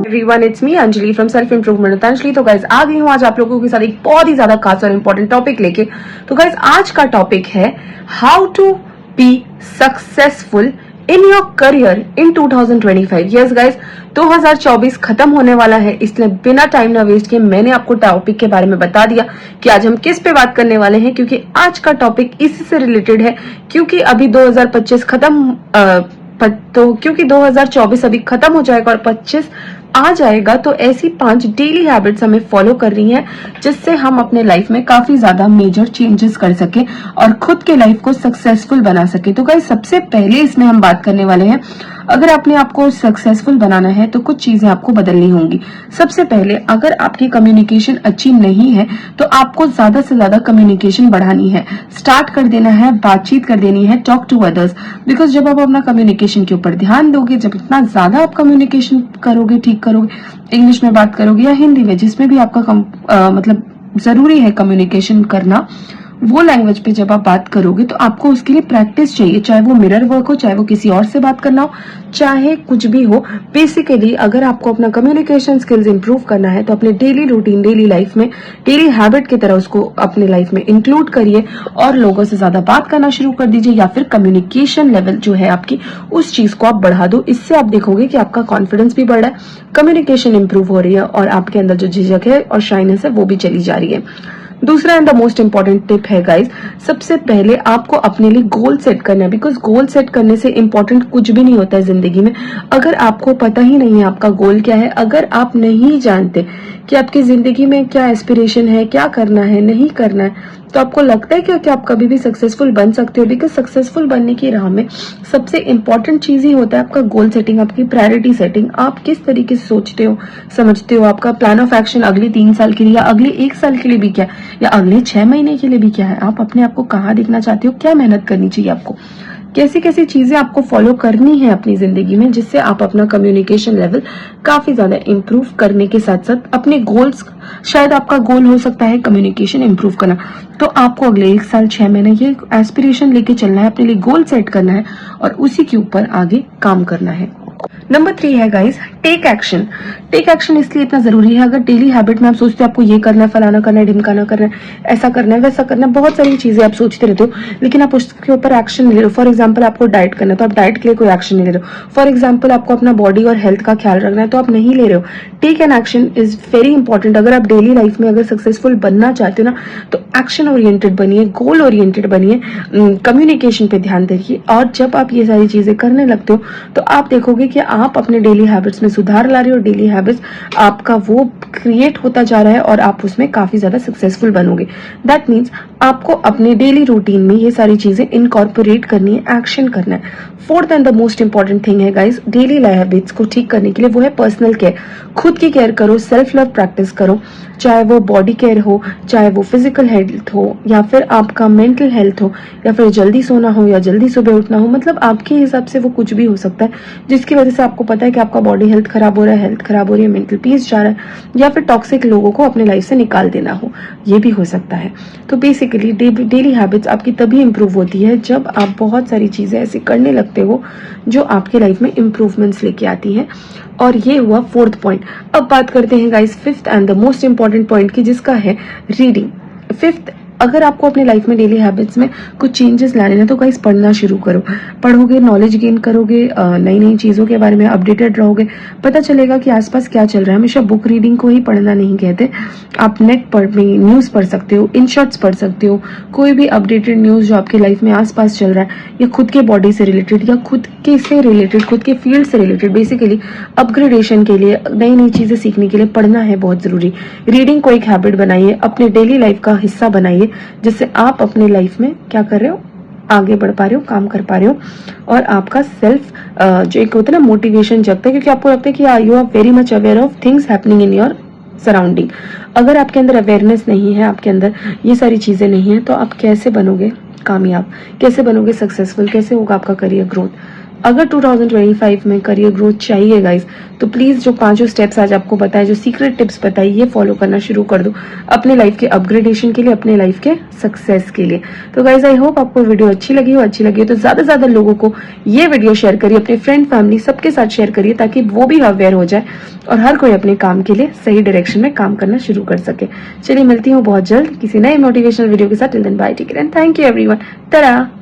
Everyone, it's me Anjali from self improvement Anjali. तो guys आ गई हूँ आज आप लोगों के साथ एक बहुत ही ज्यादा खास और इंपॉर्टेंट टॉपिक लेके। तो गाइज आज का टॉपिक है how to be successful in your career in 2025। Yes guys, 2024 खत्म होने वाला है, इसलिए बिना टाइम ना वेस्ट किए मैंने आपको टॉपिक के बारे में बता दिया कि आज हम किस पे बात करने वाले हैं, क्योंकि आज का टॉपिक इसी से रिलेटेड है। क्योंकि अभी 2025 खत्म क्योंकि 2024 अभी खत्म हो जाएगा और 25 आ जाएगा, तो ऐसी 5 डेली हैबिट्स हमें फॉलो कर रही हैं जिससे हम अपने लाइफ में काफी ज्यादा मेजर चेंजेस कर सके और खुद के लाइफ को सक्सेसफुल बना सके। तो गाइस सबसे पहले इसमें हम बात करने वाले हैं, अगर अपने आप को सक्सेसफुल बनाना है तो कुछ चीजें आपको बदलनी होंगी। सबसे पहले अगर आपकी कम्युनिकेशन अच्छी नहीं है तो आपको ज्यादा से ज्यादा कम्युनिकेशन बढ़ानी है, स्टार्ट कर देना है, बातचीत कर देनी है, टॉक टू अदर्स। बिकॉज जब आप अपना कम्युनिकेशन के ऊपर ध्यान दोगे, जब इतना ज्यादा आप कम्युनिकेशन करोगे, ठीक करोगे, इंग्लिश में बात करोगे या हिंदी में, जिसमें भी आपका मतलब जरूरी है कम्युनिकेशन करना, वो लैंग्वेज पे जब आप बात करोगे तो आपको उसके लिए प्रैक्टिस चाहिए, चाहे वो मिरर वर्क हो, चाहे वो किसी और से बात करना हो, चाहे कुछ भी हो। बेसिकली अगर आपको अपना कम्युनिकेशन स्किल्स इंप्रूव करना है तो अपने डेली रूटीन, डेली लाइफ में, डेली हैबिट की तरह उसको अपने लाइफ में इंक्लूड करिए और लोगों से ज्यादा बात करना शुरू कर दीजिए, या फिर कम्युनिकेशन लेवल जो है आपकी, उस चीज को आप बढ़ा दो। इससे आप देखोगे कि आपका कॉन्फिडेंस भी बढ़ा है, कम्युनिकेशन इंप्रूव हो रही है और आपके अंदर जो झिझक है और शाइनेस है वो भी चली जा रही है। दूसरा and the most important tip है गाइस, सबसे पहले आपको अपने लिए गोल सेट करना है। बिकॉज गोल सेट करने से इंपॉर्टेंट कुछ भी नहीं होता है जिंदगी में। अगर आपको पता ही नहीं है आपका गोल क्या है, अगर आप नहीं जानते कि आपकी जिंदगी में क्या एस्पिरेशन है, क्या करना है, नहीं करना है, तो आपको लगता है क्या कि आप कभी भी सक्सेसफुल बन सकते हो? बिकॉज सक्सेसफुल बनने की राह में सबसे इंपॉर्टेंट चीज ही होता है आपका गोल सेटिंग, आपकी प्रायोरिटी सेटिंग। आप किस तरीके से सोचते हो, समझते हो, आपका प्लान ऑफ एक्शन अगले 3 साल के लिए या अगले 1 साल के लिए भी क्या है, या अगले 6 महीने के लिए भी क्या है, आप अपने आप को कहाँ देखना चाहते हो, क्या मेहनत करनी चाहिए आपको, कैसी कैसी चीजें आपको फॉलो करनी है अपनी जिंदगी में, जिससे आप अपना कम्युनिकेशन लेवल काफी ज्यादा इंप्रूव करने के साथ साथ अपने गोल्स, शायद आपका गोल हो सकता है कम्युनिकेशन इंप्रूव करना, तो आपको अगले 1 साल 6 महीने ये एस्पिरेशन लेके चलना है, अपने लिए गोल सेट करना है और उसी के ऊपर आगे काम करना है। नंबर 3 है guys, take action. Take action इसलिए इतना जरूरी है, अगर डेली हैबिट में आप सोचते हो आपको ये करना है, फलाना करना है, ढिमकाना करना है, ऐसा करना है, वैसा करना है, बहुत सारी चीजें आप सोचते रहते हो, लेकिन आप उसके ऊपर एक्शन नहीं ले रहे हो। फॉर एग्जाम्पल आपको डाइट करना है तो आप डाइट के लिए कोई एक्शन नहीं ले रहे हो। फॉर एग्जाम्पल आपको अपना बॉडी और हेल्थ का ख्याल रखना है तो आप नहीं ले रहे हो। Take an action is very important. अगर आप डेली लाइफ में अगर सक्सेसफुल बनना चाहते हो ना, तो एक्शन ओरिएंटेड बनिए, गोल ओरिएंटेड बनिए, कम्युनिकेशन पे ध्यान देखिए। और जब आप ये सारी चीजें करने लगते हो तो आप देखोगे कि आप अपने डेली हैबिट्स में सुधार ला रहे हो, डेली हैबिट्स आपका वो क्रिएट होता जा रहा है और आप उसमें काफी ज्यादा सक्सेसफुल बनोगे। दैट मीन्स आपको अपने डेली रूटीन में ये सारी चीजें इनकॉर्पोरेट करनी है, एक्शन करना है। Fourth and the most important thing है गाइस, डेली हैबिट्स को ठीक करने के लिए, वो है पर्सनल केयर। खुद की केयर करो, सेल्फ लव प्रैक्टिस करो, चाहे वो बॉडी केयर हो, चाहे वो फिजिकल हेल्थ हो, या फिर आपका मेंटल हेल्थ हो, या फिर जल्दी सोना हो या जल्दी सुबह उठना हो। मतलब आपके हिसाब से वो कुछ भी हो सकता है जिसकी वजह से आपको पता है कि आपका बॉडी हेल्थ खराब हो रहा है, हेल्थ खराब हो रही है, मेंटल पीस जा रहा है, या फिर टॉक्सिक लोगों को अपने लाइफ से निकाल देना हो, ये भी हो सकता है। तो बेसिकली डेली हैबिट्स आपकी तभी इंप्रूव होती है जब आप बहुत सारी चीजें ऐसी करने लगते हो जो आपके लाइफ में इंप्रूवमेंट्स लेके आती हैं। और ये हुआ 4th पॉइंट। अब बात करते हैं guys 5th and the most important point की, जिसका है रीडिंग। 5th, अगर आपको अपने लाइफ में डेली हैबिट्स में कुछ चेंजेस लाने हैं तो गाइस पढ़ना शुरू करो। पढ़ोगे, नॉलेज गेन करोगे, नई नई चीजों के बारे में अपडेटेड रहोगे, पता चलेगा कि आसपास क्या चल रहा है। हमेशा बुक रीडिंग को ही पढ़ना नहीं कहते, आप नेट पर न्यूज पढ़ सकते हो, इन शॉर्ट्स पढ़ सकते हो, कोई भी अपडेटेड न्यूज जो आपके लाइफ में आसपास चल रहा है, या खुद के बॉडी से रिलेटेड या खुद के से रिलेटेड, खुद के फील्ड से रिलेटेड, बेसिकली अपग्रेडेशन के लिए, नई नई चीजें सीखने के लिए पढ़ना है बहुत जरूरी। रीडिंग को एक हैबिट बनाइए, अपने डेली लाइफ का हिस्सा बनाइए, जिससे आप अपने लाइफ में क्या कर रहे हो, आगे बढ़ पा रहे हो, काम कर पा रहे हो, और आपका सेल्फ जो एक होता है ना मोटिवेशन जगता है, क्योंकि आपको लगता है कि you are very much aware of things happening in your surrounding. अगर आपके अंदर अवेयरनेस नहीं है, आपके अंदर ये सारी चीजें नहीं है, तो आप कैसे बनोगे कामयाब, कैसे बनोगे सक्सेसफुल, कैसे होगा आपका करियर ग्रोथ? अगर 2025 में करियर ग्रोथ चाहिए गाइस, तो प्लीज जो 5 स्टेप्स आज आपको बताए, जो सीक्रेट टिप्स बताई, ये फॉलो करना शुरू कर दो अपने लाइफ के अपग्रेडेशन के लिए, अपने लाइफ के सक्सेस के लिए। तो गाइस आई होप आपको वीडियो अच्छी लगी हो तो ज्यादा से ज्यादा लोगों को ये वीडियो शेयर करिए, अपने फ्रेंड फैमिली सबके साथ शेयर करिए, ताकि वो भी अवेयर हो जाए और हर कोई अपने काम के लिए सही डायरेक्शन में काम करना शुरू कर सके। चलिए मिलती हूँ बहुत जल्द किसी नए मोटिवेशनल वीडियो के साथ। Till then bye, take care and thank you everyone. Tata.